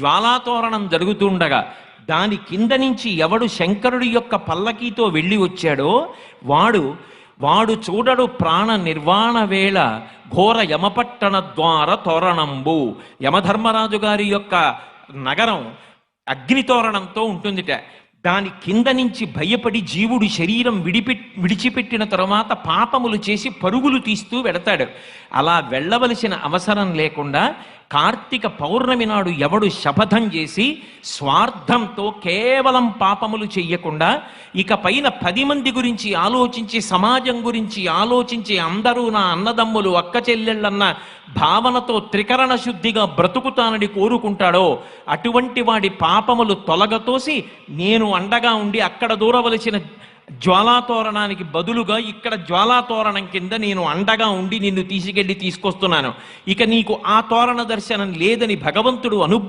జ్వాలాతోరణం జరుగుతుండగా దాని కింద నుంచి ఎవడు శంకరుడి యొక్క పల్లకీతో వెళ్ళి వచ్చాడో వాడు వాడు చూడడు ప్రాణ నిర్వాణ వేళ ఘోర యమపట్టణ ద్వార తోరణంబు. యమధర్మరాజు గారి యొక్క నగరం అగ్నితోరణంతో ఉంటుందిట. దాని కింద నుంచి భయపడి జీవుడు శరీరం విడిచిపెట్టిన తరువాత పాపములు చేసి పరుగులు తీస్తూ వెడతాడు. అలా వెళ్ళవలసిన అవసరం లేకుండా కార్తీక పౌర్ణమి నాడు ఎవడు శపథం చేసి స్వార్థంతో కేవలం పాపములు చెయ్యకుండా ఇక పైన 10 మంది గురించి ఆలోచించి సమాజం గురించి ఆలోచించి అందరూ నా అన్నదమ్ములు అక్క చెల్లెళ్ళన్న భావనతో త్రికరణ శుద్ధిగా బ్రతుకుతానని కోరుకుంటాడో అటువంటి వాడి పాపములు తొలగతోసి నేను అండగా ఉండి అక్కడ దూరవలసిన జ్వాలాతోరణానికి బదులుగా ఇక్కడ జ్వాలాతోరణం కింద నేను అండగా ఉండి నిన్ను తీసుకొస్తున్నాను. ఇక నీకు ఆ తోరణ దర్శనం లేదని భగవంతుడు